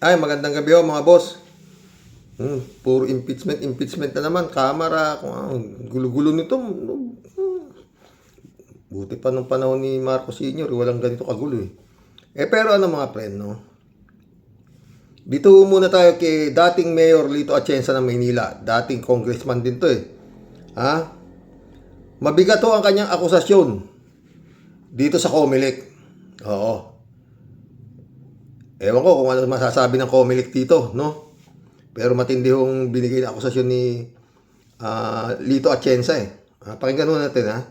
Ay, magandang gabi ho mga boss. Puro impeachment na naman. Kamara, kung gulo-gulo nito. Buti pa nung panahon ni Marcos Sr., walang ganito kagulo eh. Pero ano mga friend, no? Dito muna tayo kay dating Mayor Lito Atienza ng Maynila. Dating congressman din to eh. Ha? Mabigat ho ang kanyang akusasyon dito sa Comelec. Oo. Ewan ko kung ano masasabi ng Comelec dito, no? Pero matindi hong binigay na akusasyon ni Lito Atienza eh. Pakinggan mo natin ha.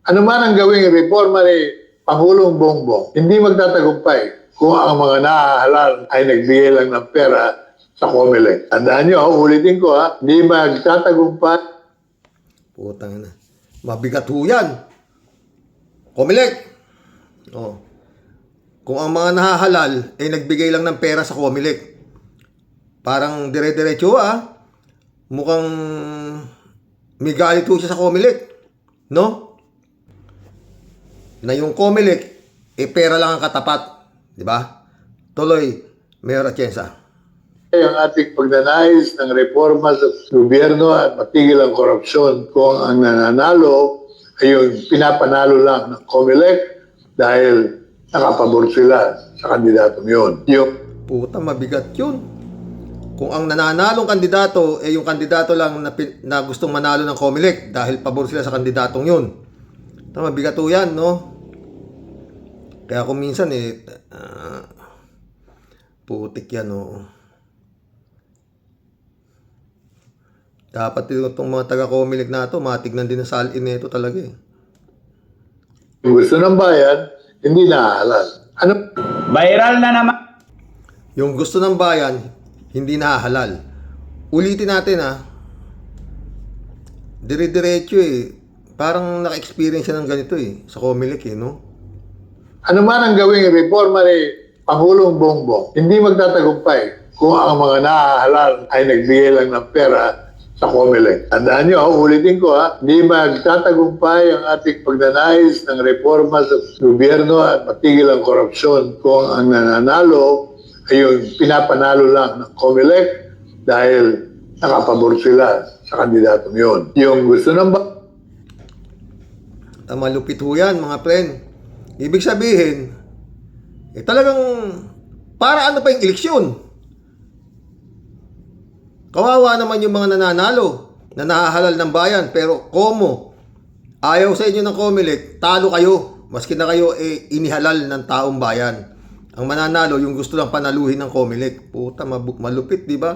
Ano man ang gawing reforma ni Pangulong Bongbong, hindi magtatagumpay kung ang mga nahahalal ay nagbigay lang ng pera sa Comelec. Tandaan nyo, ulitin ko hindi magtatagumpay. Putang na. Mabigat ho yan. Comelec. Oh. Kung ang mga nahahalal ay nagbigay lang ng pera sa Comelec. Parang dire-diretso mukhang may galit ho siya sa Comelec. No? Na yung Comelec, pera lang ang katapat. Di ba? Tuloy, Mayor Atienza. Ang ating pagnanais ng reforma sa gobyerno at matigil ang korupsyon kung ang nananalo ay yung pinapanalo lang ng Comelec dahil nakapabor sila sa kandidatong yun. Puta, mabigat yun. Kung ang nananalong kandidato yung kandidato lang na gustong manalo ng Comelec dahil pabor sila sa kandidatong yun. Mabigat ho yan, no? Kaya kung minsan putik yan, no? Dapat itong mga taga-Comelec na ito, matignan din na salin nito talaga eh. Yung gusto ng bayan, hindi nahahalal. Ano? Viral na naman. Yung gusto ng bayan, hindi nahahalal. Ulitin natin dire-diretso eh. Parang naka-experience siya ng ganito eh. Sa Comelec eh, no? Ano man ang gawing reforma ni Pangulong Bongbong, hindi magtatagumpay kung ang mga nahahalal ay nagbigay lang ng pera sa Comelec. Tandaan nyo, ulitin ko hindi magtatagumpay ang ating pagnanais ng reforma sa gobyerno at matigil ang korupsyon kung ang nananalo ay yung pinapanalo lang ng Comelec dahil nakapabor sila sa kandidatong yun. Yung gusto ng Malupit ho yan, mga friend. Ibig sabihin, talagang para ano pa yung eleksyon? Kawawa naman yung mga nananalo na nahahalal ng bayan. Pero komo, ayaw sa inyo ng Comelec, talo kayo. Maski na kayo inihalal ng taong bayan. Ang mananalo, yung gusto lang panaluhin ng Comelec. Puta, malupit, di ba?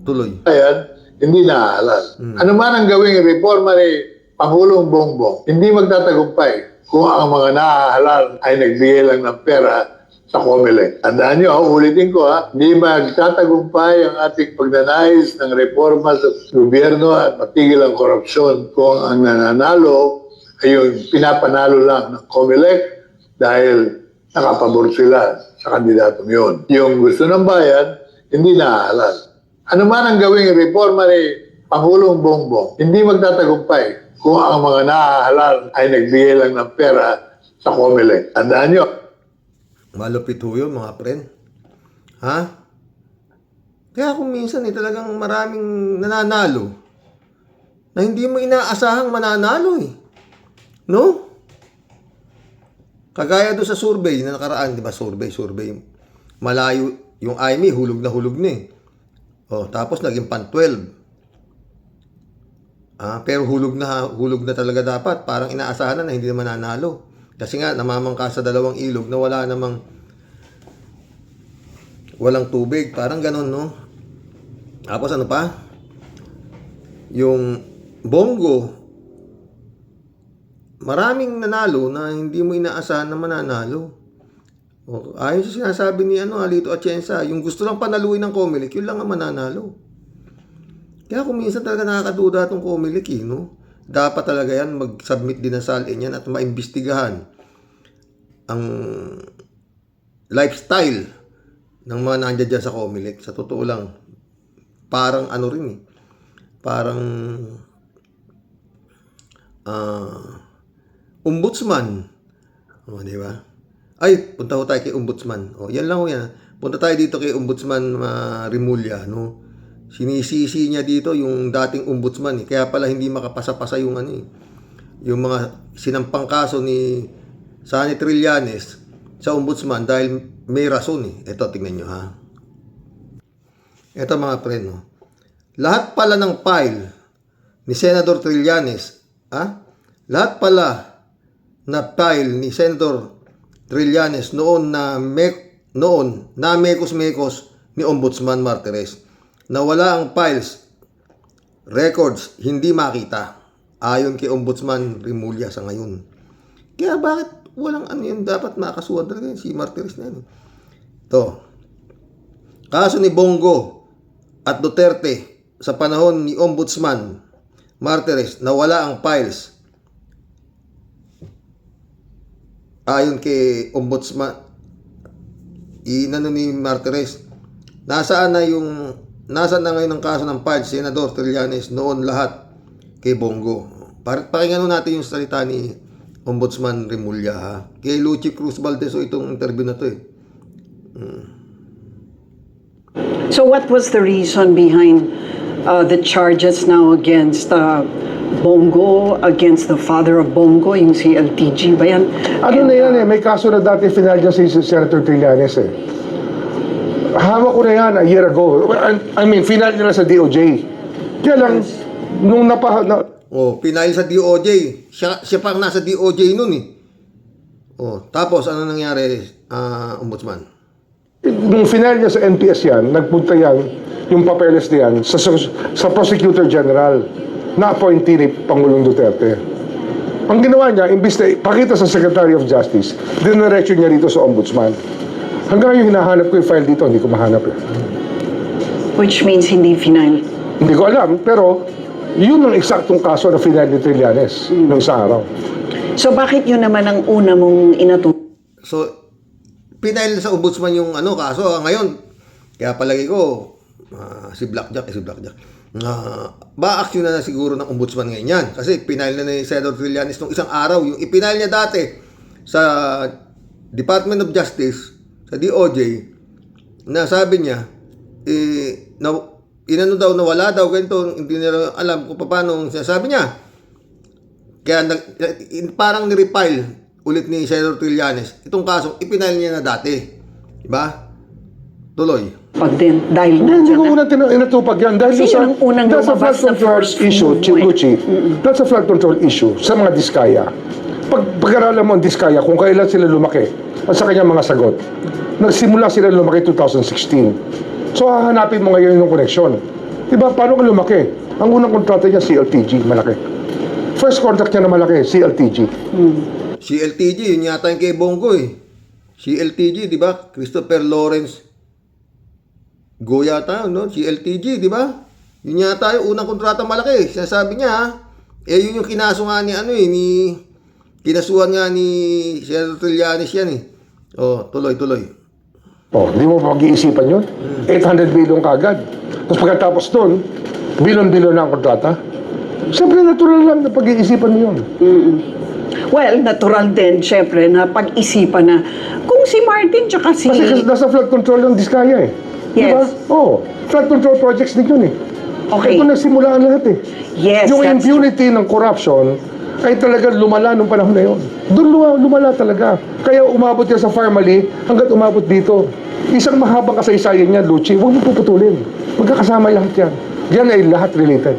Tuloy. bayan, hindi nahahalal. Ano man ang gawing reforma ni Pangulong Bongbong, hindi magtatagumpay kung ang mga nahahalal ay nagbigay lang ng pera sa Comelec. Tandaan nyo, ulitin ko hindi magtatagumpay ang ating pagnanais ng reforma sa gobyerno at matigil ang korupsyon kung ang nananalo ay yung pinapanalo lang ng Comelec dahil nakapabor sila sa kandidatong yun. Yung gusto ng bayan, hindi nahahalal. Ano man ang gawing reforma ni Pangulong Bongbong, hindi magtatagumpay kung ang mga nahahalal ay nagbigay lang ng pera sa Comelec. Tandaan nyo. Malupit ho yun, mga friend. Ha? Kaya kung minsan talagang maraming nananalo na hindi mo inaasahang mananalo eh. No? Kagaya doon sa survey na nakaraan, di ba? Survey. Malayo yung IME, hulog na eh. Tapos naging pan 12. Pero hulog na talaga dapat. Parang inaasahan na hindi naman nanalo. Kasi nga, namamangka sa dalawang ilog na walang tubig. Parang ganun, no? Tapos ano pa? Yung Bongo, maraming nanalo na hindi mo inaasahan na mananalo. Ayon sa sinasabi ni Lito Atienza, yung gusto lang panaluin ng Comelec, yun lang ang mananalo. Kaya kung minsan talaga nakakaduda itong Comelec, no? Dapat talaga yan, mag-submit din ng salin yan at maimbestigahan ang lifestyle ng mga nandiyan dyan sa Comelec. Sa totoo lang, parang ano rin eh. Parang ombudsman. Di ba? Ay, punta ko tayo kay Ombudsman. O, yan lang ho yan. Punta tayo dito kay Ombudsman Remulla, no? Sinisisi niya dito yung dating ombudsman, eh. Kaya pala hindi makapasa-pasa yung ano, eh. Yung mga sinampang kaso ni Sunny Trillanes sa ombudsman dahil may rason, eh. Ito, tingnan nyo, ha. Ito mga friend, no? Lahat pala ng file ni Senador Trillanes, ha? Lahat pala na file ni Senator Trillanes noon na mekos-mekos ni Ombudsman Martires, na wala ang files, records, hindi makita ayon kay Ombudsman Remulla sa ngayon. Kaya bakit walang ano yun, dapat makasuhan talaga yun, si Martires na yun. Ito, kaso ni Bongo at Duterte sa panahon ni Ombudsman Martires na wala ang files ayon kay Ombudsman inano ni Martires. Nasaan na ngayon ang kaso ng files Senador Trillanes noon lahat kay Bongo. Pakinggan natin yung salita ni Ombudsman Remulla, ha. Kay Lucy Cruz Valdez itong interview na to, eh. So what was the reason behind the charges now against Bongo, against the father of Bongo, yung si LTG ba yan? Ano na yan eh, may kaso na dati final dyan si Senator Trillanes eh. Hawak ko na yan a year ago. I mean, final nila sa DOJ. Kaya lang, nung Oh, pinail sa DOJ. Siya pang nasa DOJ noon, eh. Oh, tapos ano nangyari, Ombudsman? nung final niya sa NPS yan, nagpunta yan, yung papeles na yan, sa Prosecutor General na appointee ni Pangulong Duterte. Ang ginawa niya, imbis na pakita sa Secretary of Justice, diniretso niya rito sa Ombudsman. Hanggang yung hinahanap ko yung file dito, hindi ko mahanap eh. Which means hindi final. Hindi ko alam, pero yun ang eksaktong kaso na final ni Trillanes nung isang araw. So bakit yun naman ang una mong So, pinail sa ombudsman yung kaso ngayon. Kaya palagi ko, si Blackjack, ba-action na siguro ng ombudsman ngayon yan. Kasi pinail na ni Senator Trillanes nung isang araw. Yung ipinail niya dati sa Department of Justice, sa DOJ, na sabi niya, inano daw na wala daw, ganito, hindi nila alam kung paano sinasabi niya. Kaya parang ni-refile ulit ni Senator Trillanes itong kaso, ipinail niya na dati. Diba? Tuloy. pag din? Dahil Hindi nandiyan ko na. unang inatupag yan. Dahil Kasi yung unang that's a flood lumabas na control first issue, move mo Chibuchi. That's a flood control issue sa mga diskaya. Pag-aralan mo ang diskaya kung kailan sila lumaki at sa kanyang mga sagot. Nagsimula sila lumaki 2016. So hahanapin mo ngayon yung koneksyon. Diba? Paano ka lumaki? Ang unang kontrata niya, CLTG, malaki. First contract niya na malaki, CLTG. CLTG, yun yata yung kay Bongo, eh. CLTG, di ba? Christopher Lawrence Go yata, no? CLTG, di ba? Yun yata yung unang kontrata malaki. Sinasabi niya, ha? Yun yung kinaso nga ni kinasuhan nga ni Senator Trillanes yan, eh. Oh, tuloy. Oh, di mo pag-iisipan yun? 800 billion kagad. Tapos pagkatapos doon, bilon-bilon na ang kontrata. Siyempre, natural lang na pag-iisipan mo yun. Well, natural din, syempre, na pag-isipan na kung si Martin tsaka si... Kasi nasa flood control ng Diskaya eh. Yes. Diba? Oo. Flood control projects din yun eh. Okay. Ito nagsimula ang lahat eh. Yes, Yung that's impunity ng corruption ay talagang lumala nung panahon na yun. Doon lumala talaga. Kaya umabot yan sa family hanggat umabot dito. Isang mahabang kasaysayan niya, Luchi, huwag mo puputulin. Magkakasama lahat yan. Yan ay lahat related.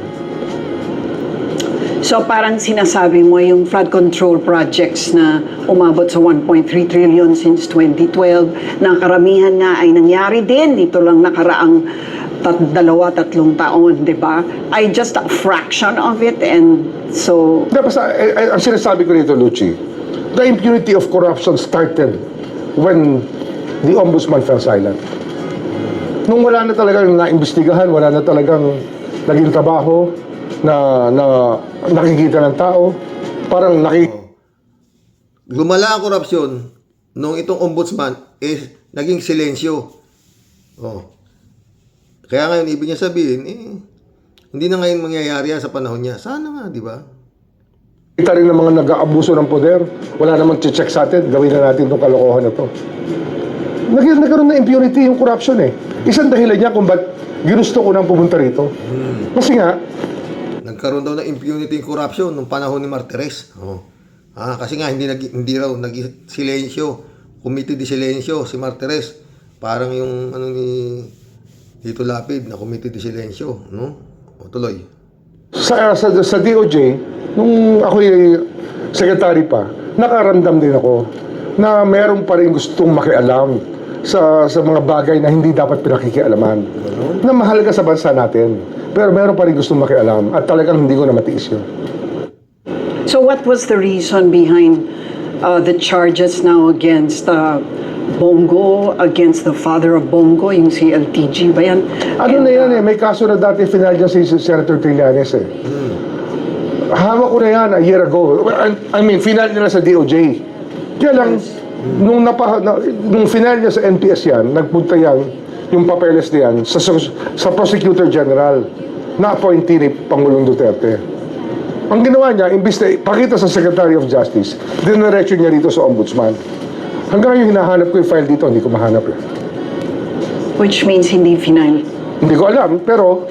So parang sinasabi mo yung flood control projects na umabot sa 1.3 trillion since 2012, na karamihan nga ay nangyari din dito lang nakaraang 2-3 taon, di ba? Ay just a fraction of it, and so... Basta, ang sinasabi ko rito, Luchi, the impunity of corruption started when the ombudsman fell silent. Nung wala na talagang naimbestigahan, wala na talagang naging trabaho, na nakikita ng tao, parang Lumala ang korupsyon nung itong ombudsman naging silensyo. Oh. Kaya ngayon, ibig niya sabihin, hindi na ngayon mangyayari yan sa panahon niya. Sana nga, di ba? Kita rin ng mga nag-aabuso ng poder, wala namang check sa atin, gawin na natin itong kalokohan na to. Nagkaroon ng impunity yung corruption eh. Isang dahilan niya kung ba't ginusto ko nang pumunta rito. Kasi nga, Nagkaroon daw ng impunity and corruption nung panahon ni Martires. Kasi nga hindi raw nag-silensyo, committee de silensyo si Martires. Parang yung ano ni Tito Lapid na committee de silensyo, no? O tuloy. sa DOJ, nung ako'y secretary pa, nakaramdam din ako na meron pa rin gustong makialam sa mga bagay na hindi dapat pinakikialaman. Na mahalaga sa bansa natin. Pero meron pa rin gustong makialam at talagang hindi ko na matiis yun. So what was the reason behind the charges now against Bongo, against the father of Bongo, yung si LTG ba yan? Ano na yan may kaso na dati final dyan si Senator Trillanes Hawak ko na yan a year ago. I mean, final nila sa DOJ. Kaya lang, nung final niya sa NPS yan, nagpunta yan, yung papeles na yan, sa Prosecutor General na appointee ni Pangulong Duterte. Ang ginawa niya, imbis na ipakita sa Secretary of Justice, diniretso niya rito sa Ombudsman. Hanggang ngayon hinahanap ko yung file dito, hindi ko mahanap Which means hindi final. Hindi ko alam, pero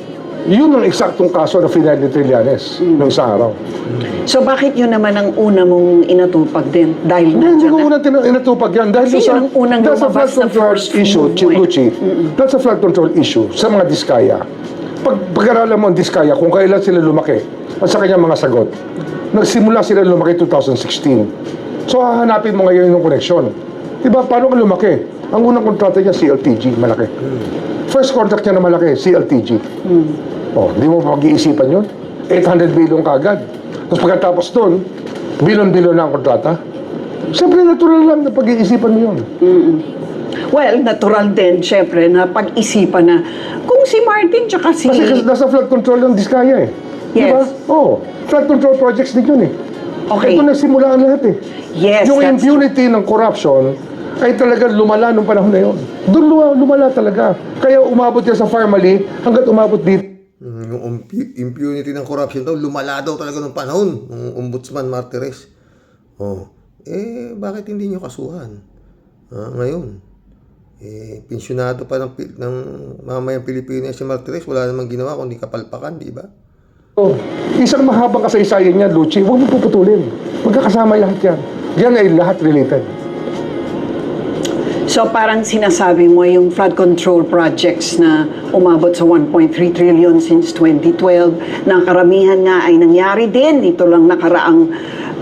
yun ang eksaktong kaso na final ni Trillanes nung isang araw. So bakit yun naman ang una mong inatupag din? Dahil Hindi ko nandiyan na? unang inatupag yan. Dahil Kasi yun ang unang that's a flood lumabas na control first issue, move mo eh. Luchi. That's a flood control issue sa mga diskaya. Pag-aralan mo ang diskaya, kung kailan sila lumaki at sa kanyang mga sagot. Nagsimula sila lumaki 2016. So hahanapin mo ngayon yung koneksyon. Diba, paano ka lumaki? Ang unang kontrata niya, CLTG, malaki. First contract niya na malaki, CLTG. Di mo pag-iisipan yun? 800 billion kagad. Tapos pagkatapos doon, bilon-bilon na ang kontrata. Siyempre, natural lang na pag-iisipan mo yun. Well, natural din, syempre, na pag-isipan na kung si Martin tsaka si... Kasi nasa flood control ng diskaya Yes. Diba? Flood control projects din yun Okay. Ito nagsimula ang lahat Yes, Yung that's- impunity ng corruption ay talagang lumala nung panahon na yun. Doon lumala talaga. Kaya umabot yan sa family hanggat umabot dito. Yung impunity ng corruption daw, lumala daw talaga ng panahon ng Ombudsman Martires. Bakit hindi nyo kasuhan? Ngayon, pensyonado pa ng mamayang Pilipino si Martires, wala namang ginawa kundi kapalpakan, di ba? Isang mahabang kasaysayan niya, Luchi, huwag mo puputulin. Magkakasama lahat yan. Yan ay lahat related. So parang sinasabi mo yung flood control projects na umabot sa 1.3 trillion since 2012, na karamihan nga ay nangyari din ito lang nakaraang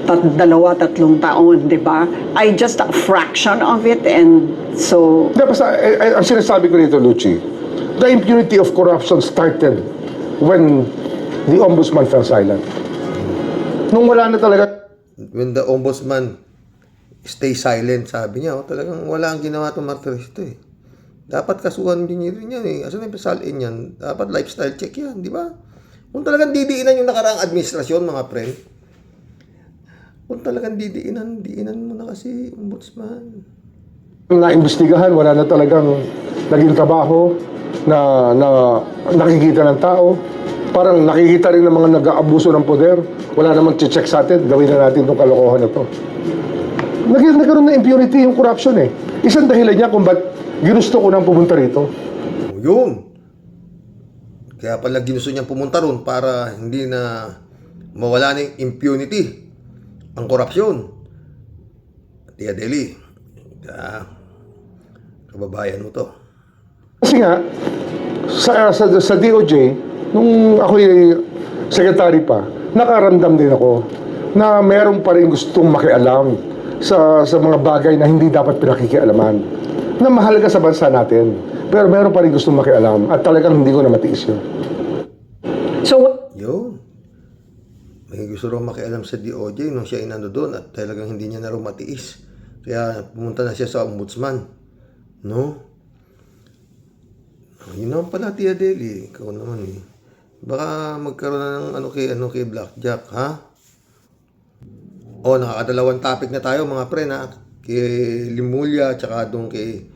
2-3 taon, di ba? Ay just a fraction of it, and so... Basta, ang sinasabi ko dito, Luchi, the impunity of corruption started when the ombudsman fell silent. Nung wala na talaga... When the Ombudsman stay silent, sabi niya, talagang wala ang ginawa itong Martires ito Dapat kasuhan din rin yan Asan yung pasalin yan? Dapat lifestyle check yan, di ba? Kung talagang didiinan yung nakaraang administrasyon, mga friend, kung talagang diinan mo na kasi, Ombudsman. Naimbestigahan, wala na talagang naging trabaho na nakikita ng tao. Parang nakikita rin ng mga nag-aabuso ng poder. Wala namang check sa atin, gawin na natin itong kalokohan na to. Nagkaroon ng impunity yung corruption Isang dahilan niya kung ba't ginusto ko nang pumunta rito. Yun. Kaya pala ginusto niyang pumunta ron para hindi na mawala ng impunity ang korupsyon. Tia Deli, kababayan mo to. Kasi nga, sa DOJ, nung ako'y secretary pa, nakaramdam din ako na meron pa rin gustong makialam sa mga bagay na hindi dapat pinakikialaman. Na mahalaga sa bansa natin. Pero meron pa rin gustong makialam at talagang hindi ko na matiis yun. So, Yun. May gusto raw makialam sa DOJ nung siya inano doon at talagang hindi niya na raw matiis. Kaya pumunta na siya sa Ombudsman. No? Yun naman pala, Tia Deli. Ikaw naman Baka magkaroon na ng kay Blackjack, ha? Nakakadalawang topic na tayo, mga pre, kay Limulya, tsaka doon kay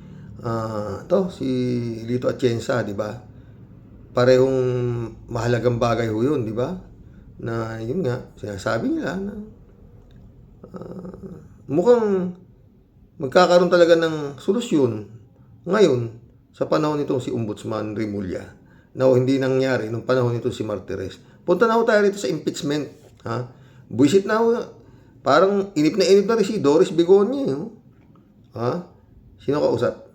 si Lito Atienza, di ba? Parehong mahalagang bagay ho yun, di ba? Na yun nga, sinasabi nila na Mukhang magkakaroon talaga ng solusyon ngayon sa panahon nitong si Ombudsman Remulla na hindi nangyari nung panahon nito si Martires. Punta na ho tayo rito sa impeachment. Ha? Buisit na ho. Parang inip na rin si Doris Bigonya. Ha? Sino kausap?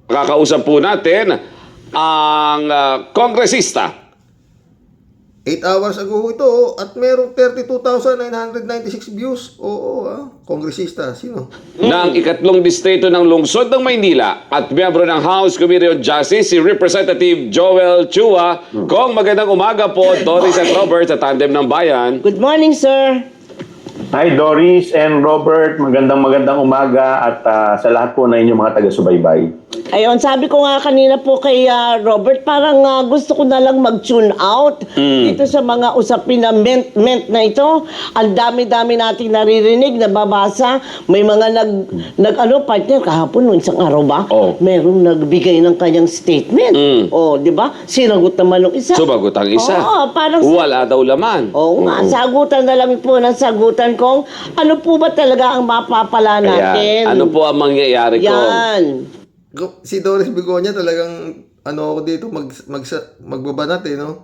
Makakausap po natin ang kongresista. 8 hours ago ito at merong 32,996 views. Oo, kongresista. Sino? Ng ikatlong distrito ng lungsod ng Maynila at miyembro ng House Committee on Justice, si Representative Joel Chua. Kong magandang umaga po, Doris at Robert sa Tandem ng Bayan. Good morning, sir. Hi Doris and Robert, magandang umaga at sa lahat po na inyong mga taga-subaybay. Ayun, sabi ko nga kanina po kay Robert, parang gusto ko na lang mag-tune out dito sa mga usapin na ment na ito. Ang dami-dami nating naririnig, nababasa. May mga partner, kahapon, nung isang araw ba? Oh. Merong nagbigay ng kanyang statement. Oh, di ba? Sinagot naman ng isa. Sumagot ang isa. Oo, parang Wala daw laman. Oo nga, sagutan na lang po ng sagutan kong ano po ba talaga ang mapapala natin? Kaya, ano po ang mangyayari ko? Yan. Si Doris Bigonya talagang ako dito magbabanat no?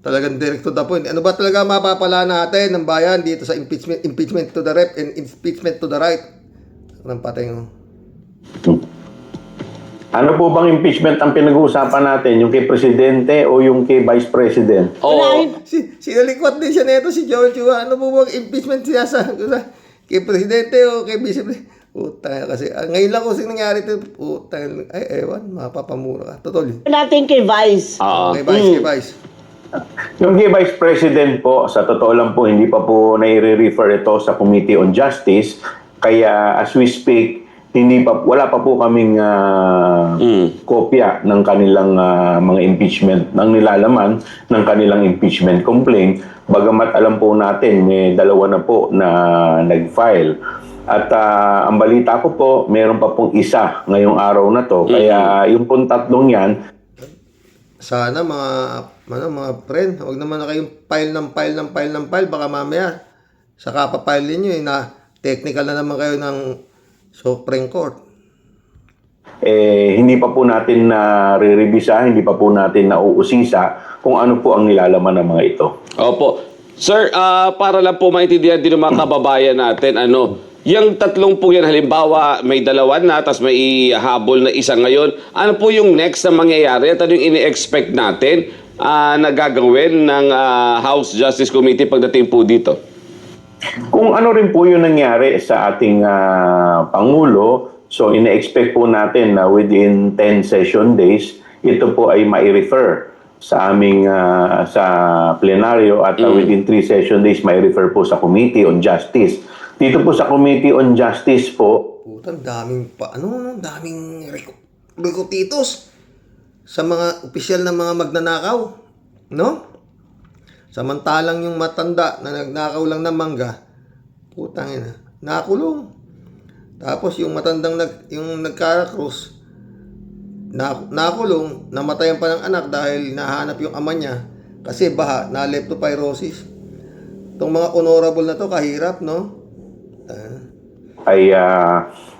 Talagang direct to the point. Ano ba talaga mapapala natin ng bayan dito sa impeachment to the rep and impeachment to the right? Anong patay no? Ano po bang impeachment ang pinag-uusapan natin? Yung kay Presidente o yung kay Vice President? Oo. Sinalikwat din siya nito si Joel Chua. Ano po bang impeachment siya sa kay Presidente o kay Vice Presidente? Puta kasi ngayon lang kasi nangyari ito. Puta, ewan, mapapamura ka. Totoo. Natin kay Vice. Kay Vice. Yung kay Vice President po, sa totoo lang po, hindi pa po nai-refer ito sa Committee on Justice. Kaya as we speak, wala pa po kaming kopya ng kanilang mga impeachment, ng nilalaman ng kanilang impeachment complaint. Bagamat alam po natin, may dalawa na po na nag-file. At ang balita ko po, meron pa pong isa ngayong araw na to. Kaya yung pong tatlong yan, sana mga friend, huwag naman na kayong file. Baka mamaya, sa kapapile ninyo na technical na naman kayo ng Supreme Court. hindi pa po natin re-revisa, hindi pa po natin nauusisa kung ano po ang nilalaman ng mga ito. Opo. Sir, para lang po maintindihan din ng mga kababayan natin, yung tatlong po yan, halimbawa, may dalawa na, tapos may habol na isa ngayon. Ano po yung next na mangyayari? At ano yung ini-expect natin na gagawin ng House Justice Committee pagdating po dito? Kung ano rin po yung nangyari sa ating Pangulo, so ina-expect po natin na within 10 session days, ito po ay mai-refer sa aming sa plenaryo at within 3 session days mai-refer po sa Committee on Justice. Dito po sa Committee on Justice po, Putang daming rekrutitos sa mga opisyal na mga magnanakaw, no? Samantalang yung matanda na nagnakaw lang ng mangga, putang ina, nakulong. Tapos yung matandang yung nagkarakrus, nakulong, namatayan pa ng anak dahil nahanap yung ama niya kasi baha, na leptopyrosis. Itong mga honorable na to, kahirap, no? ay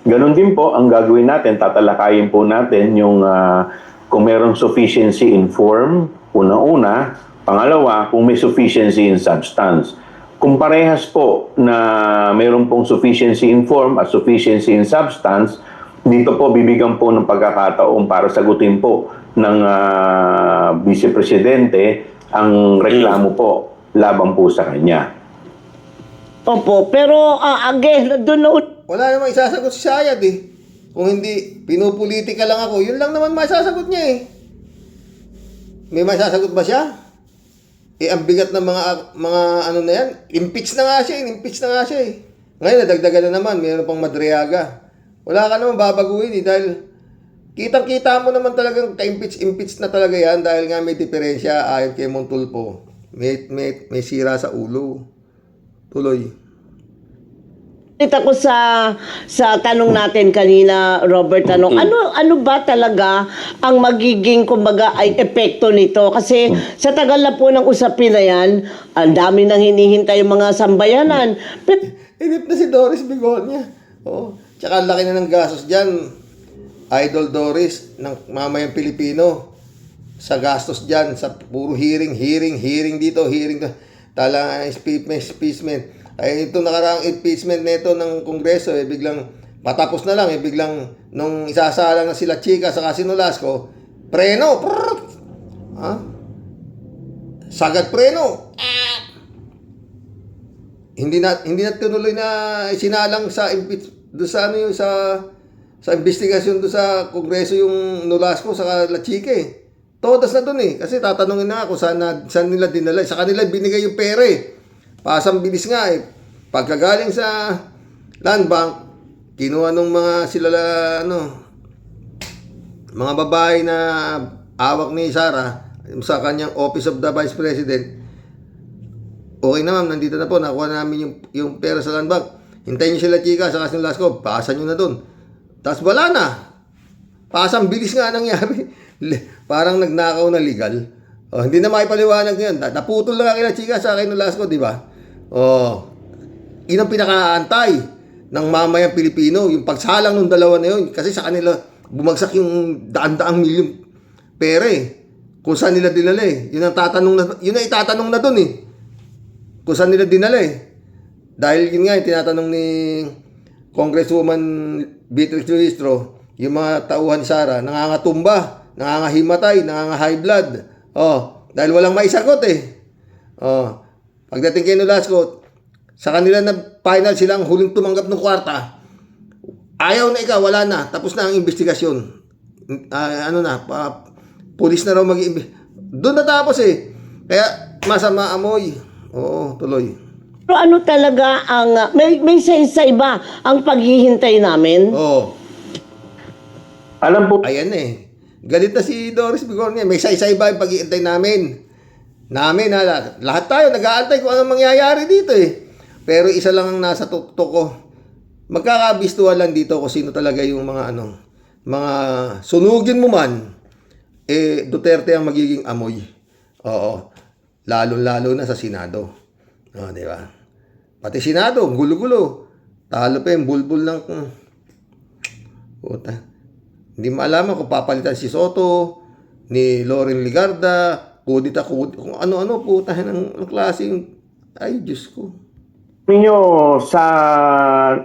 ganun din po ang gagawin natin. Tatalakayin po natin yung kung merong sufficiency in form, una-una. Pangalawa, kung may sufficiency in substance. Kung parehas po na meron pong sufficiency in form at sufficiency in substance, dito po bibigyan po ng pagkakataon para sagutin po ng Vice Presidente ang reklamo po laban po sa kanya. Opo, pero again, doon na Wala namang isasagot si Sayad eh. Kung hindi, pinupolitika lang ako, yun lang naman masasagot niya eh. May masasagot ba siya? Ang bigat ng mga ano na yan, impeach na nga siya eh. Ngayon, nadagdagan na naman, mayroon pang Madriaga. Wala ka naman babaguhin eh, dahil kitang-kita mo naman talagang ka-impeach na talaga yan dahil nga may diferensya ayon kay Montulfo. May sira sa ulo. Tuloy. Kita ko sa tanong natin kanina, Robert, ano ba talaga ang magiging kumbaga ay epekto nito? Kasi sa tagal na po ng usapin na yan, ang dami nang hinihintay yung mga sambayanan. Pero Inip na si Doris Bigonya. Oo. Tsaka ang laki na ng gastos dyan. Idol Doris ng mamayang Pilipino. Sa gastos dyan, sa puro hearing dito, hearing to. Talang impeachment. Ay ito nakaraang impeachment nito ng Kongreso, biglang matapos na lang, biglang nung isasalang na sila Chika sa Nolasco, preno. Ha? Sagad preno. Hindi na tinuloy na sinalang sa sa investigasyon do sa Kongreso yung Nolasco sa La Chica eh. Todas na dun eh. Kasi tatanungin na kung saan nila dinala. Sa kanila binigay yung pera eh. Pasang bilis nga eh. Pagkagaling sa Land Bank, kinuha nung mga mga babae na awak ni Sara sa kanyang Office of the Vice President. Okay na ma'am, nandito na po. Nakuha namin yung pera sa Land Bank. Hintayin nyo sila Chika sa Nolasco. Paasan nyo na dun. Tapos wala na. Pasang bilis nga nangyari. Parang nagnakaw na legal. Hindi na makipaliwanag ngayon. Naputol na kila Chika sa Nolasco, di ba? Yun ang pinakaantay ng mamayang Pilipino. Yung pagsalang ng dalawa na yun. Kasi sa kanila, bumagsak yung daan-daang milyon pera eh. Kung saan nila dinala eh. Yun ang itatanong na dun eh. Kung saan nila dinala eh. Dahil yun nga yung tinatanong ni Congresswoman Beatriz Luistro, yung mga tauhan ni Sara, nangangatumba, nangangahimatay, nangangahigh blood. Dahil walang maisagot eh. Pagdating kay Nolasco, sa kanila na final silang huling tumanggap ng kwarta. Ayaw na ikaw, wala na. Tapos na ang investigasyon. Pulis na raw doon natapos eh. Kaya masama amoy. Oo, tuloy. Pero ano talaga ang may sa iba ang paghihintay namin? Alam po, Ayan eh. Galit na si Doris Bigonya. May isa-isa-iba yung pag-iintay namin. Lahat tayo nag-aantay kung anong mangyayari dito eh. Pero isa lang ang nasa tuktok ko. Magkakabistuhan lang dito kung sino talaga yung mga mga sunugin mo man, Duterte ang magiging amoy. Oo. Lalo-lalo na sa Senado. Di ba? Pati Senado, gulo-gulo. Talo pa yung bulbul ng puta. Hindi malaman kung papalitan si Soto, ni Loren Ligarda, kung ano-ano puta ng klase yung ay Diyos ko. ninyo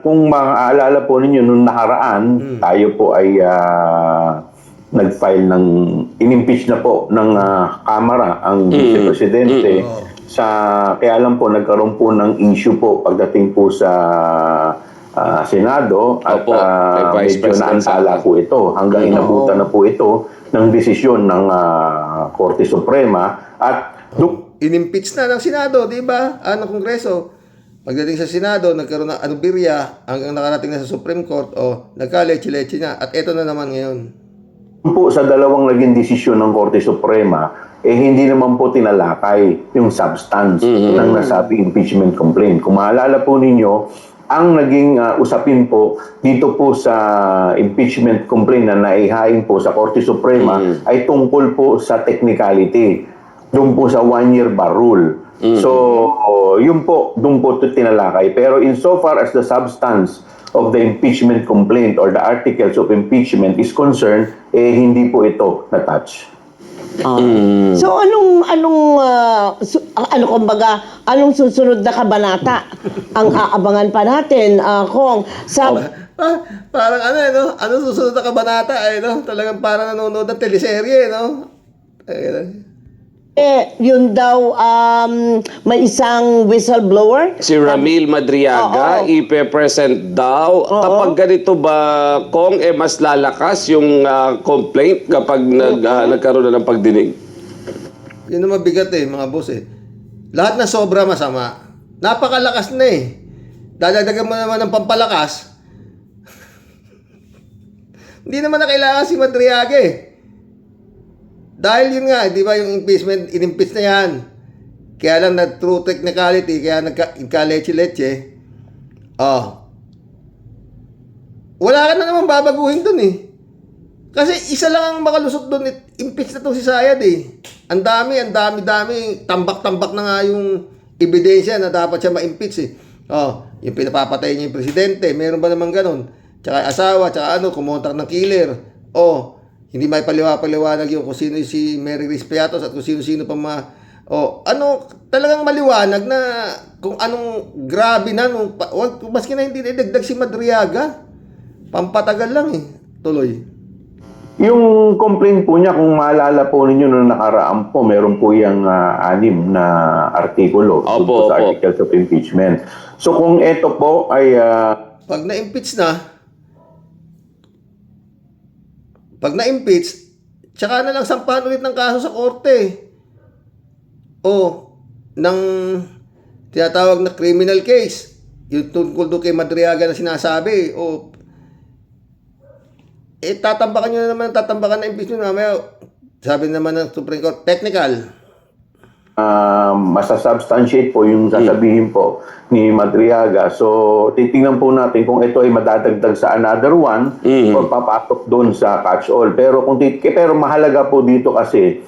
kung maaalala po ninyo nung nakaraan, tayo po ay nag-file in-impeach na po ng Kamara ang Vice Presidente. Kaya lang po nagkaroon po ng issue po pagdating po sa Senado at Opo, kay Vice medyo President naantala po ito hanggang inabutan na po ito ng desisyon ng Korte Suprema at In-impeach na ng Senado, di ba? Ng Kongreso. Pagdating sa Senado, nagkaroon ng anuberya hanggang nakarating na sa Supreme Court nagka-leche-leche na. At eto na naman ngayon. po sa dalawang naging desisyon ng Korte Suprema, hindi naman po tinalakay yung substance ng nasabi impeachment complaint. Kung maalala po ninyo, ang naging usapin po dito po sa impeachment complaint na naihain po sa Korte Suprema ay tungkol po sa technicality. Doon po sa one-year bar rule. So, yun po, doon po ito tinalakay. Pero insofar as the substance of the impeachment complaint or the articles of impeachment is concerned, hindi po ito na-touch. So anong susunod na kabanata ang aabangan pa natin kung sa Parang ano susunod na kabanata talagang parang nanonood ng teleserye, no? yun daw may isang whistleblower. Si Ramil Madriaga, ipe-present daw. Kapag ganito ba, Kong, mas lalakas yung complaint kapag nagkaroon na ng pagdinig? Yun ang mabigat mga boss Lahat na sobra masama. Napakalakas na Dadagdagan mo naman ng pampalakas. Hindi naman na kailangan si Madriaga Dahil yun nga, di ba yung impeachment, in-impeach na yan. Kaya lang na true technicality, kaya nagka-leche-leche. wala ka na naman babaguhin dun eh. Kasi isa lang ang makalusot dun, impeach na to si Sayad eh. Ang dami, tambak-tambak na nga yung ebidensya na dapat siya ma-impeach eh. Oh, yung pinapapatay niya yung presidente, meron ba naman ganun? Tsaka asawa, tsaka kumontak ng killer. Oh, hindi may paliwanag yung kung sino si Mary Grace Piatos at kung sino-sino pa talagang maliwanag na kung anong grabe na maski na hindi idagdag si Madriaga. Pampatagal lang eh. Tuloy. Yung complaint po niya, kung maalala po ninyo noong nakaraan po, meron po yung 6 na artikulo Opo, sa opo. articles of impeachment. So kung ito po ay Pag na-impeach, tsaka na lang sampahan ulit ng kaso sa korte. O, ng tinatawag na criminal case. Yung tungkol doon kay Madriaga na sinasabi. O, tatambakan nyo na naman, tatambakan na impeachment. Mamaya, sabi naman ng Supreme Court, technical. masasubstantiate po yung sasabihin po ni Madriaga. So, titingnan po natin kung ito ay madadagdag sa another one o papasok doon sa catch-all. Pero pero mahalaga po dito kasi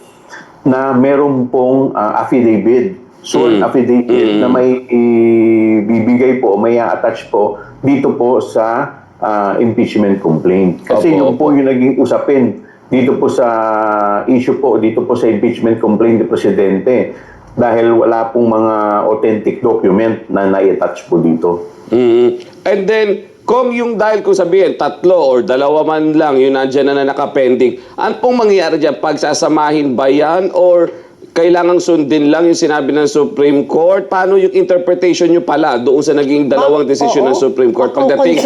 na meron pong affidavit, sworn affidavit na may ibibigay po, may attach po dito po sa impeachment complaint. Kasi yung po yung naging usapin dito po sa issue po, dito po sa impeachment complaint ni Presidente dahil wala pong mga authentic document na na-attach po dito. And then, kung sabihin, 3 or 2 man lang, yung nandiyan na nakapending, ano pong mangyayari dyan? Pagsasamahin ba yan? Or kailangang sundin lang yung sinabi ng Supreme Court? Paano yung interpretation nyo pala doon sa naging dalawang desisyon ng Supreme Court? Pagdating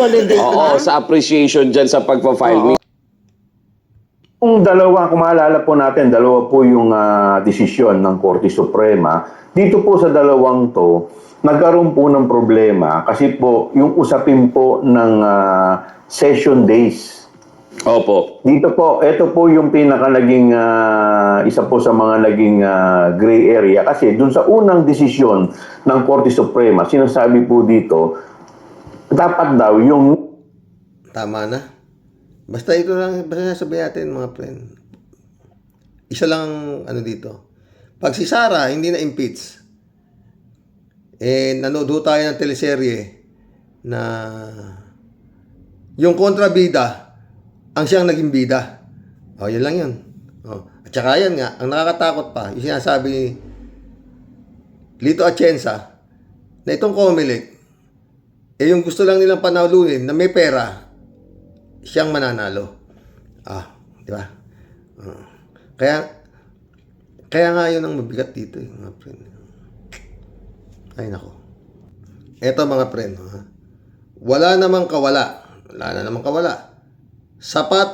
sa appreciation dyan sa pagpa-file Kung kung maalala po natin, 2 po yung desisyon ng Korte Suprema. Dito po sa 2 to, nagkaroon po ng problema kasi po yung usapin po ng session days. Opo. Dito po, ito po yung pinaka naging isa po sa mga naging gray area kasi dun sa unang desisyon ng Korte Suprema, sinasabi po dito, dapat daw yung Tama na. Basta ito lang, basta sabihin natin mga friend. Isa lang dito. Pag si Sara hindi na impeach, nanood ho tayo ng teleserye na yung kontrabida ang siyang naging bida. Yun lang yun. At saka yan nga, ang nakakatakot pa, yung sinasabi ni Lito Atienza na itong Comelec, yung gusto lang nilang panalunin na may pera, siyang mananalo. Di ba? Kaya nga yun ang mabigat dito, mga friend. Ay, nako. Eto, mga friend, wala namang kawala. Sapat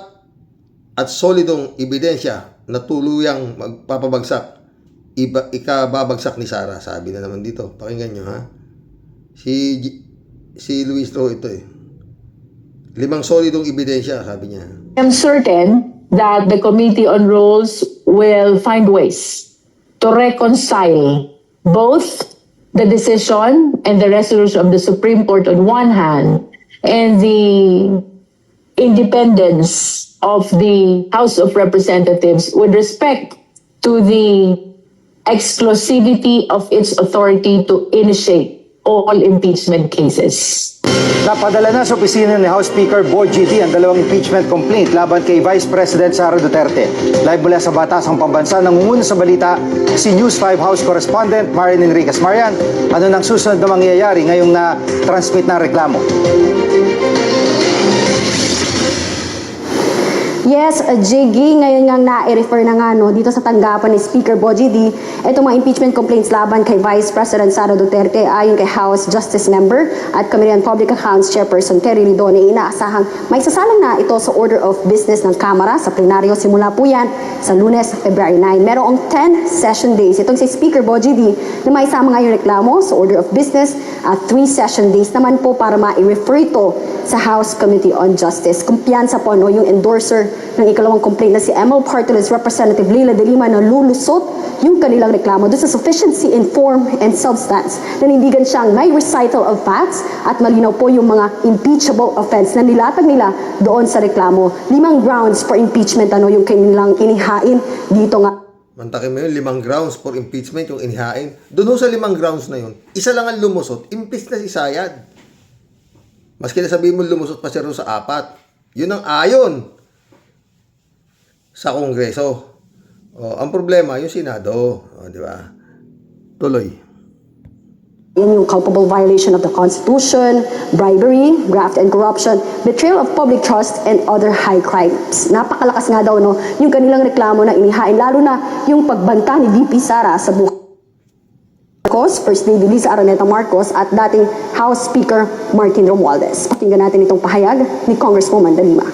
at solidong ebidensya na tuluyang magpapabagsak, ikababagsak ni Sara. Sabi na naman dito. Pakinggan nyo, Si Luis Ro ito 5 solidong ebidensya, sabi niya. I'm certain that the Committee on Rules will find ways to reconcile both the decision and the resolution of the Supreme Court on one hand and the independence of the House of Representatives with respect to the exclusivity of its authority to initiate all impeachment cases. Napadala na sa opisina ni House Speaker Bo GT ang 2 impeachment complaint laban kay Vice President Sara Duterte. Live mula sa Batasang Pambansa, nangunguna sa balita si News 5 House Correspondent Marian Enriquez. Marian, ano nang susunod na mangyayari ngayong na-transmit na reklamo? Yes, Jiggy, ngayon nga na-refer na nga dito sa tanggapan ni Speaker Boji D, itong mga impeachment complaints laban kay Vice President Sara Duterte ayon kay House Justice Member at Committee on Public Accounts Chairperson Terry Ridon ay inaasahang may sasalang na ito sa Order of Business ng Kamara sa plenaryo simula po yan sa Lunes, February 9. Merong 10 session days. Itong si Speaker Boji D na may isama nga yung reklamo sa Order of Business at 3 session days naman po para ma-refer ito sa House Committee on Justice. Kumpiyansa po yung endorser ng ikalawang complaint na si ML Party List Representative Leila de Lima na lulusot yung kanilang reklamo doon sa sufficiency in form and substance. Nanindigan siyang may recital of facts at malinaw po yung mga impeachable offense na nilatag nila doon sa reklamo. 5 grounds for impeachment yung kanilang inihain dito nga. Mantakin mo yun, 5 grounds for impeachment yung inihain. Doon ho sa 5 grounds na yun, isa lang ang lumusot, impeach na si Sayad. Maski na sabihin mo lumusot pa siya rin sa 4. Yun ang ayon sa Kongreso. Ang problema, yung Senado. Di ba? Tuloy. Yan yung culpable violation of the Constitution, bribery, graft and corruption, betrayal of public trust, and other high crimes. Napakalakas nga daw yung kanilang reklamo na inihain, lalo na yung pagbanta ni VP Sara sa buhay Marcos, First Lady Liza Araneta Marcos, at dating House Speaker Martin Romualdez. Pakinggan natin itong pahayag ni Congresswoman de Lima.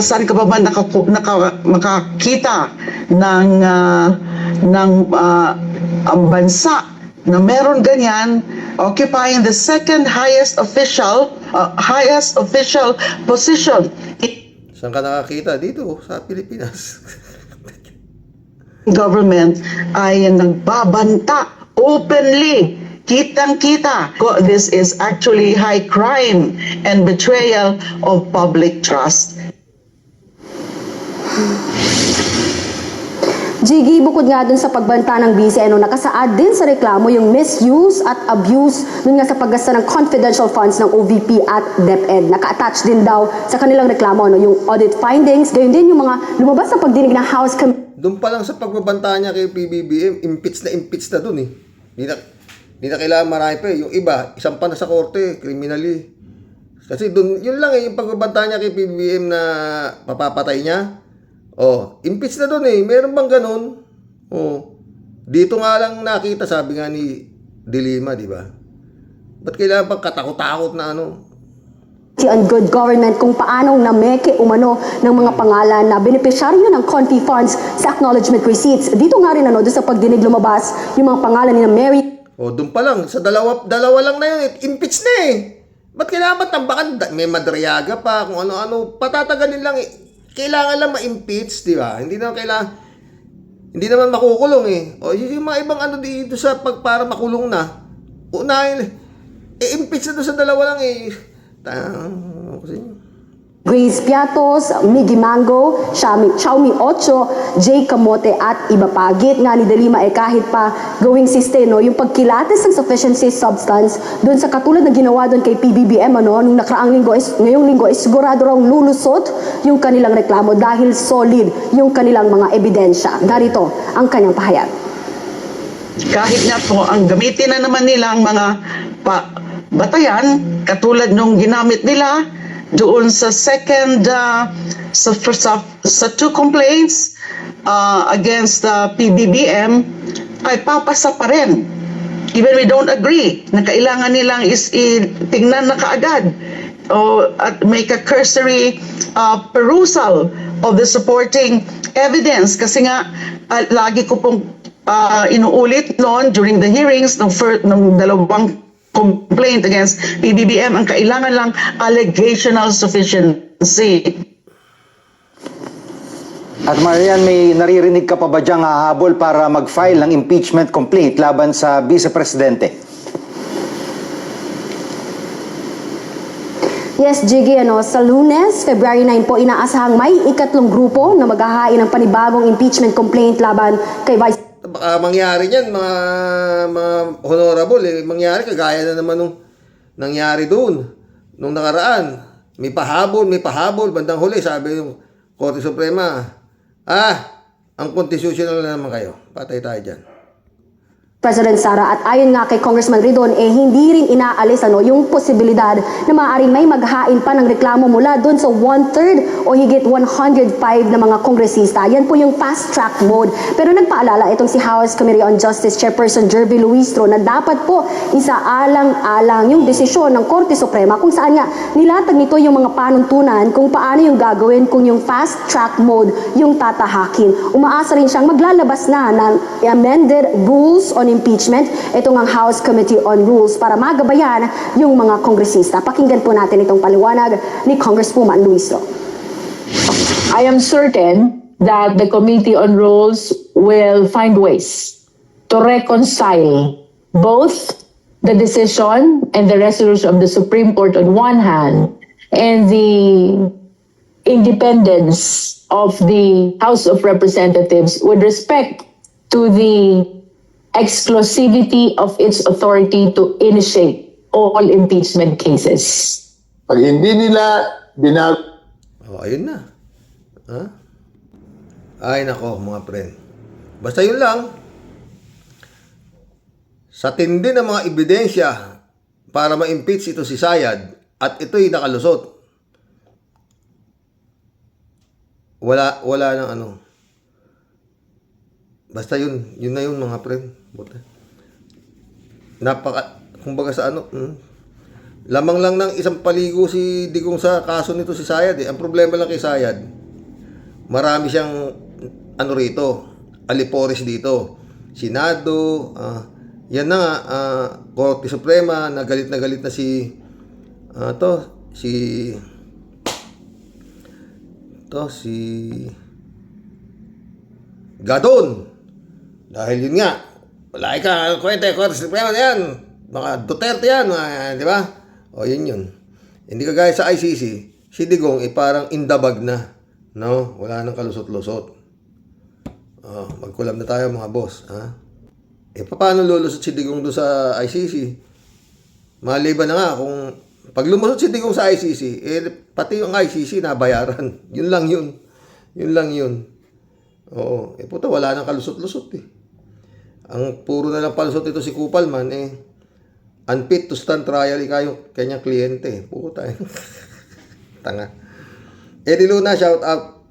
Saan ka ba makakita ng bansa na meron ganyan occupying the second highest official position Saan ka nakakita? Dito, sa Pilipinas. government ay nagbabanta openly, kitang-kita. This is actually high crime and betrayal of public trust. Jiggy, bukod nga dun sa pagbanta ng vice, nakasaad din sa reklamo yung misuse at abuse dun nga sa paggasta ng confidential funds ng OVP at DepEd. Naka-attach din daw sa kanilang reklamo yung audit findings, gayon din yung mga lumabas sa pagdinig ng House Committee. Doon pa lang sa pagbabanta niya kay PBBM, impeach na dun eh. Hindi na kailangan marami pa eh. Yung iba, isang pa na sa korte, criminally. Kasi doon, yun lang eh, yung pagbabanta niya kay PBBM na papapatay niya. Impeach na doon eh. Meron bang ganun? Dito nga lang nakita, sabi nga ni De Lima, di ba? Ba't kailangan pang katakot-takot na on good government kung paanong nameke umano ng mga pangalan na benepisyaryo ng Confi funds sa acknowledgement receipts. Dito nga rin doon sa pagdinig lumabas yung mga pangalan ni Mary. Doon pa lang, sa dalawa lang na yun, impeach na eh. Ba't kailangan ba tambakan? May Madriaga pa, kung ano-ano, patatagalin lang eh. Kailangan lang ma-impeach, di ba? Hindi naman makukulong eh. Yung mga ibang dito sa para makulong na, unahin, impeach na doon sa dalawa lang eh. Grace Piatos, Miggy Mango, Xiaomi Ocho, Jay Camote at iba pa. Gate nga ni De Lima kahit pa gawing sistema yung pagkilates ng sufficiency substance doon sa katulad na ginawa doon kay PBBM nung ngayong linggo sigurado raw lulusot yung kanilang reklamo dahil solid yung kanilang mga ebidensya. Narito ang kanyang pahayag. Kahit nga po ang gamitin na naman nila ang mga batayan katulad nung ginamit nila doon sa second sa 2 complaints against the PBBM ay papasa pa rin. Even we don't agree na kailangan nilang tingnan na kaagad at make a cursory perusal of the supporting evidence kasi nga lagi ko pong inuulit noon during the hearings ng dalawang complaint against PBBM, ang kailangan lang allegational sufficiency. At Marian, may naririnig ka pa ba diyang hahabol para mag-file ng impeachment complaint laban sa Vice Presidente? Yes, Jiggy, sa Lunes, February 9 po, inaasahang may ikatlong grupo na maghahain ng panibagong impeachment complaint laban kay Vice Baka mangyari niyan, mga honorable mangyari kagaya na naman nung nangyari doon nung nakaraan. May pahabol, bandang huli sabi ng Korte Suprema, ang constitutional na naman kayo. Patay tayo dyan. President Sara, at ayon nga kay Congressman Ridon, hindi rin inaalis yung posibilidad na maaaring may maghain pa ng reklamo mula doon sa 1/3 o higit 105 na mga kongresista. Yan po yung fast track mode. Pero nagpaalala itong si House Committee on Justice Chairperson Jervy Luistro na dapat po isaalang-alang yung desisyon ng Korte Suprema kung saan nga nilatag nito yung mga panuntunan kung paano yung gagawin kung yung fast track mode yung tatahakin. Umaasa rin siyang maglalabas na ng amended rules on impeachment, ito ang House Committee on Rules para magabayan yung mga kongresista. Pakinggan po natin itong paliwanag ni Congresswoman Luistro. I am certain that the Committee on Rules will find ways to reconcile both the decision and the resolution of the Supreme Court on one hand and the independence of the House of Representatives with respect to the exclusivity of its authority to initiate all impeachment cases. Pag hindi nila binago Oh, ayun na. Ha? Ay, nako, mga friend. Basta yun lang. Sa tindi ng mga ebidensya para ma-impeach ito si Sayad at ito'y nakalusot. Wala nang ano. Basta yun na yun, mga friend. Buta. Kumbaga sa ano, lamang lang ng isang paligo si Digong sa kaso nito si Sayad eh. Ang problema lang kay Sayad, marami siyang ano rito, alipores dito. Senado, yan na nga, Korte Suprema, na galit na si Gadon. Dahil yun nga, wala ka kwenta, Korte Suprema na yan. Mga Duterte yan, di ba? O, yun. Hindi kagaya sa ICC, si Digong parang indabag na. No? Wala nang kalusot-lusot. Magkulam na tayo, mga boss. Ha? Paano lulusot si Digong doon sa ICC? Maliban na nga, kung pag lumusot si Digong sa ICC, pati yung ICC nabayaran. Yun lang yun. Oo. Puta, wala nang kalusot-lusot eh. Ang puro na lang palusot ito si Kupalman unfit to stand trial yung kanyang kliyente. Puta eh. Tanga. Eddie Luna, shout out.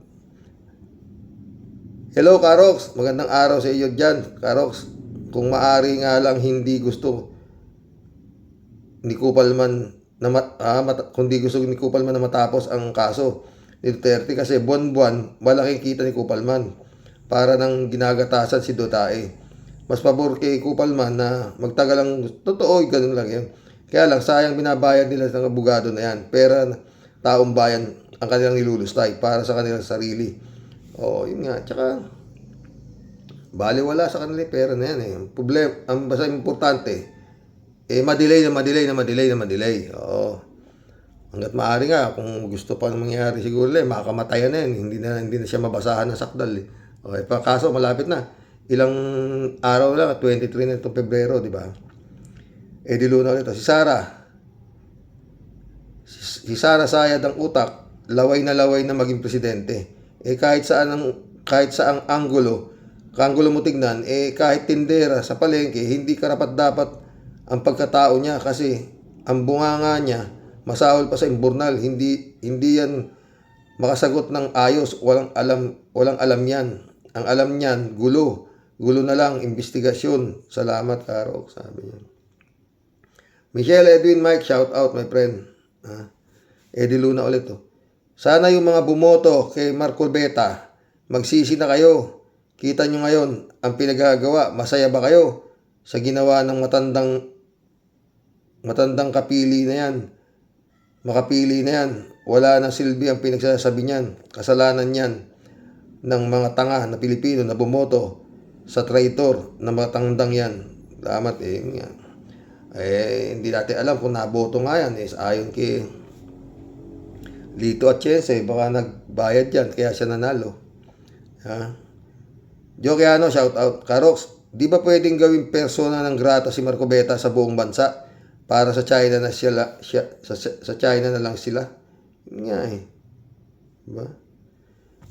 Hello, Karox. Magandang araw sa iyo dyan, Karox. Kung maari nga lang hindi gusto ni Kupalman na matapos ang kaso ni Duterte kasi buwan-buwan malaking kita ni Kupalman para nang ginagatasan si Dutae. Mas pabor kay Kupalman na magtagal ang totoo, ganun lang yan. Kaya lang, sayang binabayad nila ng abogado na yan. Pera taong bayan ang kanilang nilulustay para sa kanilang sarili. Oo, yun nga. Tsaka, baliwala sa kanila pera na yan eh. Ang basta importante, madelay. Oo. Hanggat maaari nga, kung gusto pa mangyari siguro makakamatayan na yan. Hindi na siya mabasahan ng sakdal eh. Okay, kaso malapit na. Ilang araw lang, 23 na itong Pebrero, di ba? Di Luna ulit. Si Sara Sayad ang utak, laway na maging presidente. Kahit saang anggulo mo tignan, kahit tindera sa palengke, hindi karapat-dapat ang pagkatao niya kasi ang bunganga niya, masahol pa sa imburnal, hindi yan makasagot ng ayos, walang alam yan. Ang alam niyan, gulo na lang, investigasyon. Salamat, Karo, sabi niya. Michelle, Edwin, Mike, shout out, my friend. Eddie Luna ulit to. Sana yung mga bumoto kay Marco Beta, magsisi na kayo. Kita nyo ngayon ang pinagagawa. Masaya ba kayo sa ginawa ng matandang kapili na yan? Makapili na yan. Wala na silbi ang pinagsasabi niyan. Kasalanan niyan ng mga tanga na Pilipino na bumoto sa traitor na matandang yan. Salamat hindi natin alam kung naboto nga yan ayon kay Lito Atienza, baka nagbayad yan kaya siya nanalo. Jokiano, shout out. Karox, di ba pwedeng gawing persona ng grata si Marco Beta sa buong bansa para sa China na sa China na lang sila? Yun nga diba?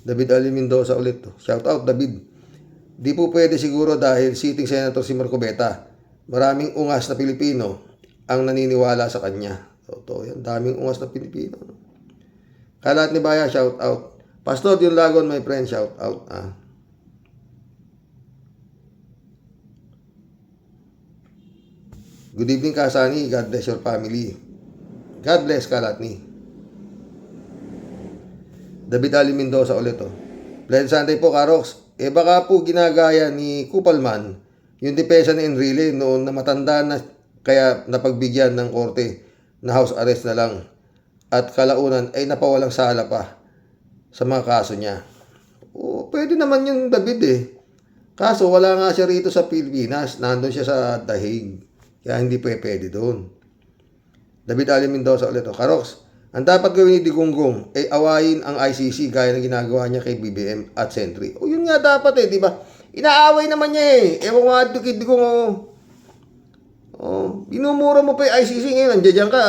David Ali Mendoza ulit to. Shout out, David. Di po pwede siguro dahil sitting senator si Marco Beta. Maraming ungas na Pilipino ang naniniwala sa kanya. Totoo yan. Daming ungas na Pilipino. Kalat ni Baya, shout out. Pastor Dion Lagon, my friend, shout out. Good evening, Kasani. God bless your family. God bless, Kalat ni. David Ali Mendoza ulit to. Blessed Sunday po, Karox. Baka po ginagaya ni Kupalman yung depensa ni Enrile noon na matanda na kaya napagbigyan ng korte na house arrest na lang at kalaunan ay napawalang sala pa. sa mga kaso niya. O, pwede naman yung David eh. Kaso wala nga siya rito sa Pilipinas. Nandun siya sa The Hague. Kaya hindi pwede doon. David Ali Mendoza ulit. Karox, ang dapat gawin ni Digonggong ay awayin ang ICC gaya ng ginagawa niya kay BBM at Sentry. O yun nga dapat eh, di ba? Inaaway naman niya eh. Ewan ko nga kay Digong. Binumura mo pa yung ICC ngayon. Nandiyan ka.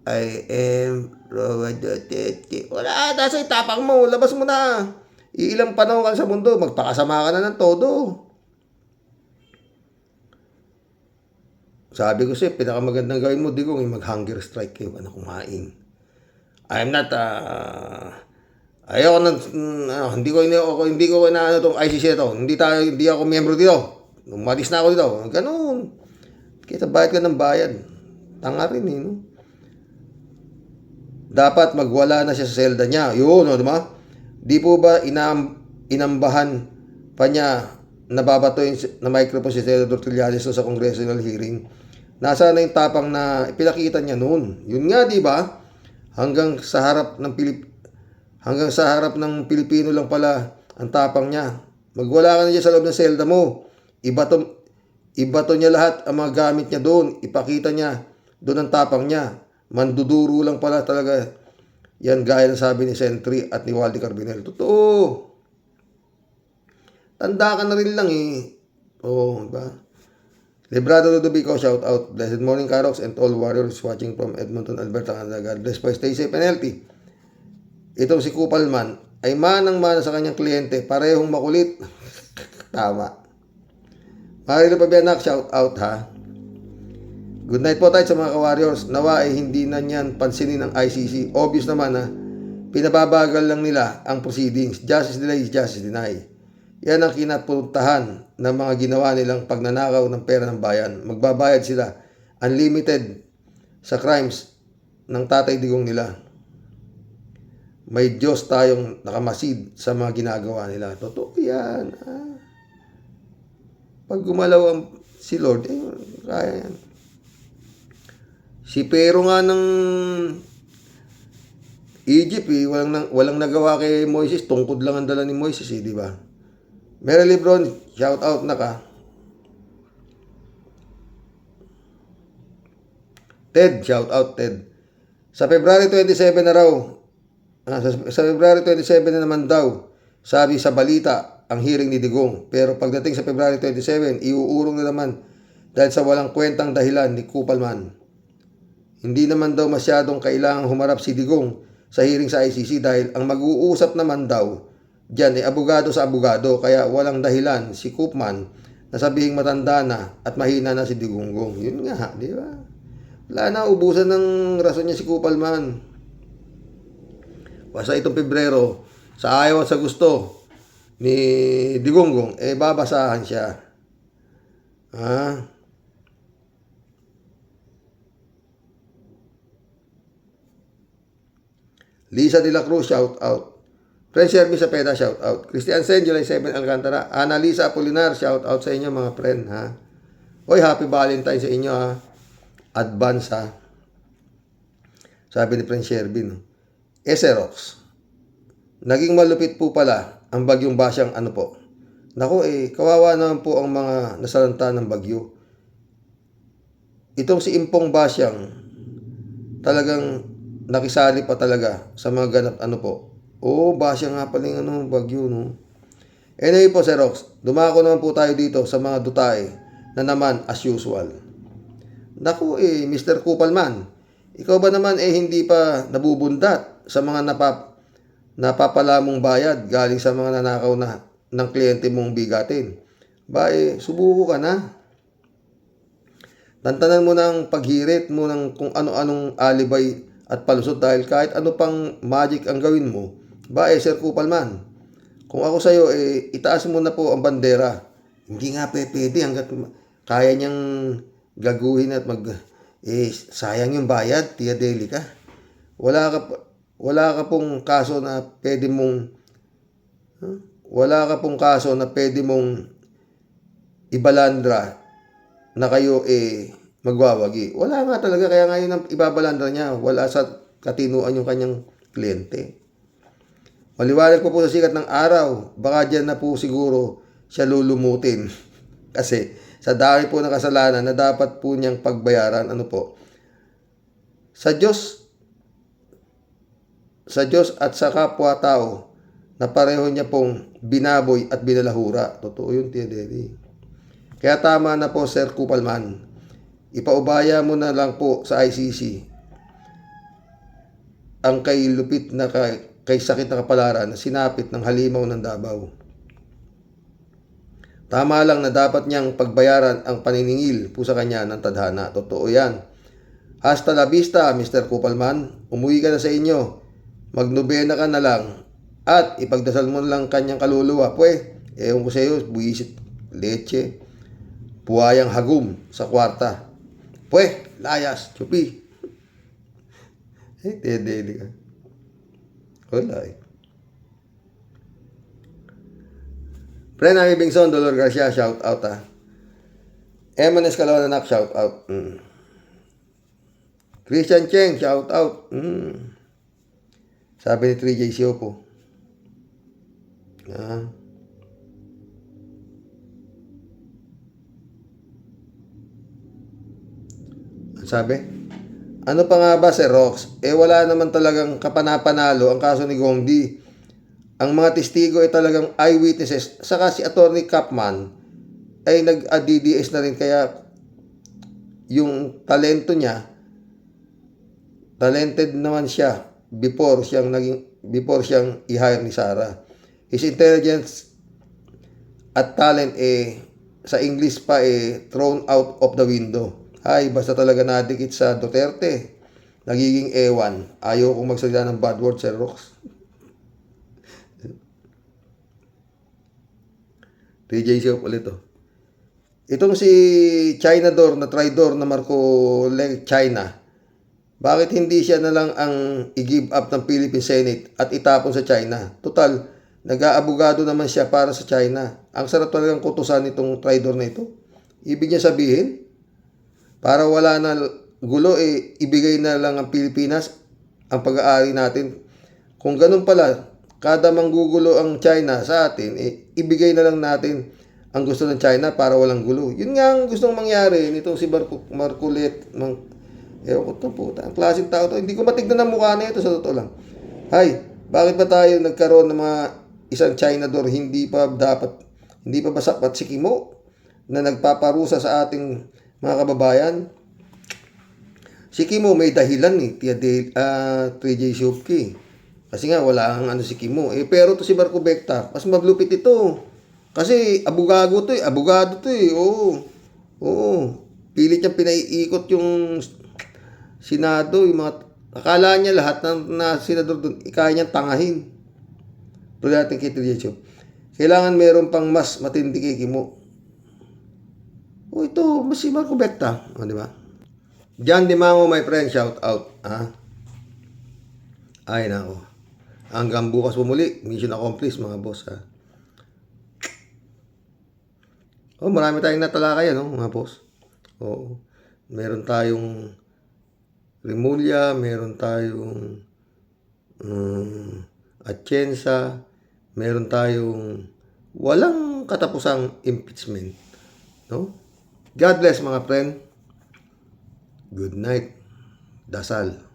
I am Robert Duterte. Wala, nasa itapang mo. Labas mo na. Iilang panahon ka sa mundo. Magpakasama ka na ng todo. Sabi ko siya, pinakamagandang gawin mo, Digong, mag-hunger strike kayo. Kumain. I'm not, ayoko nang, hindi ko na itong ICC ito. Hindi ako miyembro dito. Umalis na ako dito. Ganun. Kita bayad ka ng bayad. Tanga rin eh, no? Dapat magwala na siya sa selda niya. Yun, di ba? Di po ba inambahan pa niya nababato na microphone si Senador Trillanes sa congressional hearing? Nasa na yung tapang na pinakita niya noon. Yun nga, di ba? Hanggang sa harap ng Pilipino lang pala ang tapang niya. Magwala ka na dyan sa loob ng selda mo. Ibato niya lahat ang mga gamit niya doon. Ipakita niya doon ang tapang niya. Manduduro lang pala talaga. Yan gaya ng sabi ni Sentry at ni Waldy Carbonell. Totoo. Tanda ka na rin lang eh. Oo, diba? Librado Ludovico, shout out. Blessed morning, Karox, and all warriors watching from Edmonton, Alberta, Canada. God bless po. Stay safe and healthy. Itong si Kupalman ay manang-mana sa kanyang kliyente. Parehong makulit. Tama. Marilo Pabianak, shout out ha. Good night po tayo sa mga ka-warriors. Nawa ay hindi na niyan pansinin ng ICC. Obvious naman na pinababagal lang nila ang proceedings. Justice delay is justice deny. Yan ang kinapuntahan ng mga ginawa nilang pagnanakaw ng pera ng bayan. Magbabayad sila unlimited sa crimes ng Tatay Digong nila. May Diyos tayong nakamasid sa mga ginagawa nila. Totoo yan. Pag gumalaw si Lord, kaya yan. Si Pero nga ng Egypt, walang nagawa kay Moises. Tungkod lang ang dala ni Moises, di ba? Mary Lebron, shout out na ka. Ted, shout out Ted. Sa February 27 na raw, sa February 27 na naman daw, sabi sa balita, ang hearing ni Digong. Pero pagdating sa February 27, iuurong na naman dahil sa walang kwentang dahilan ni Kupalman. Hindi naman daw masyadong kailangang humarap si Digong sa hearing sa ICC dahil ang mag-uusap naman daw diyan ay abogado sa abogado, kaya walang dahilan si Kupman na sabihing matanda na at mahina na si Digonggong. Yun nga, di ba? Wala na, ubusan ng rason niya si Kupalman. Basta itong Pebrero, sa ayaw at sa gusto ni Digonggong, babasahan siya. Lisa de la Cruz, shout out. Friend Sherby Sapeda, shout out. Christian Sen, July 7, Alcantara. Annalisa Apolinar, shout out sa inyo mga friend, ha. Oy, happy Valentine sa inyo, ha. Advance, ha. Sabi ni Friend Sherby, no. Eserox. Naging malupit po pala ang bagyong Basyang ano po. Naku, kawawa naman po ang mga nasalanta ng bagyo. Itong si Impong Basyang, talagang nakisali pa talaga sa mga ganap ano po. Basyang nga pala yung bagyo, no. Anyway po, Sir Rox, dumako naman po tayo dito sa mga dutay na naman as usual. Naku, Mr. Kupalman, ikaw ba naman hindi pa nabubundat sa mga napapalamong bayad galing sa mga nanakaw na ng kliyente mong bigatin? Subuko ka na. Tantanan mo ng paghirit mo ng kung ano-anong alibay at palusot dahil kahit ano pang magic ang gawin mo. Sir Kupalman, kung ako sa'yo, itaas mo na po ang bandera. Hindi nga pwede hanggat kaya niyang gaguhin at sayang yung bayad, Tia Delica. Wala ka pong kaso na pwede mong ibalandra na kayo magwawagi. Wala nga talaga, kaya ngayon ang ibabalandra niya, wala sa katinuan yung kanyang kliyente. Maliwanag po sa sikat ng araw, baka dyan na po siguro siya lulumutin. Kasi sa dami po ng kasalanan na dapat po niyang pagbayaran, ano po, sa Diyos at sa kapwa-tao na pareho niya pong binaboy at binalahura. Totoo yun, Tia Deli. Kaya tama na po, Sir Kupalman. Ipaubaya mo na lang po sa ICC ang kay lupit na kay sakit na kapalaran na sinapit ng halimaw ng Davao. Tama lang na dapat niyang pagbayaran ang paniningil po sa kanya ng tadhana. Totoo yan. Hasta la vista, Mr. Kupalman. Umuwi ka na sa inyo. Magnobena ka na lang. At ipagdasal mo lang kanyang kaluluwa. Ewan ko sa iyo, buwisit, leche, buhayang hagum sa kwarta. Layas, chupi. Tede ka. Wala Friend, Ami Bingson, Dolor Garcia, shout out Eman Escalona, shout out. Christian Cheng, shout out. Sabi ni 3J Siopo. Sabi? Ano pa nga ba, Sir Rox? Wala naman talagang kapanapanalo ang kaso ni Gongdi. Ang mga testigo ay talagang eyewitnesses. Saka si Attorney Capman ay nag-DDS na rin, kaya yung talento niya, talented naman siya before siyang i-hire ni Sara. His intelligence at talent sa English pa thrown out of the window. Basta talaga nadikit sa Duterte. Nagiging ewan. Ayaw kong magsalita ng bad word, Sir Rox. TJ Shop ulit Itong si China Door na traidor na Marco China, bakit hindi siya na lang ang i-give up ng Philippine Senate at itapon sa China? Total, nag-aabogado naman siya para sa China. Ang sarap talagang kutusan nitong traidor na ito. Ibig niya sabihin, para wala na gulo, ibigay na lang ang Pilipinas ang pag-aari natin. Kung ganun pala, kada manggugulo ang China sa atin, ibigay na lang natin ang gusto ng China para walang gulo. Yun nga ang gustong mangyari nitong si Marcolet. Ewan ko itong puta. Ang klaseng tao to. Hindi ko matignan ang mukha na ito, sa totoo lang. Bakit ba tayo nagkaroon ng mga isang China door? Hindi pa ba sapat si Kimo na nagpaparusa sa ating mga kababayan? Si Kimo may dahilan Tia 3J Shopki. Kasi nga wala ang si Kimo. Pero to si Marco Becta, mas mablupit ito. Kasi abogado to. Oo. Pilit niyang pinaiikot yung Senado, yung mga akala niya lahat na senador doon, kaya niyang tangahin. Tuloy natin kay 3J Shop. Kailangan meron pang mas matindi kay Kimo. Ito, mas si Marco Becta. Di ba? John Dimango, my friend, shout out. Ay, nako. Hanggang bukas muli. Mission accomplished, mga boss. Marami tayong natalakay, mga boss. Meron tayong Rimulya, meron tayong Atienza, meron tayong walang katapusang impeachment. God bless, mga friend. Good night. Dasal.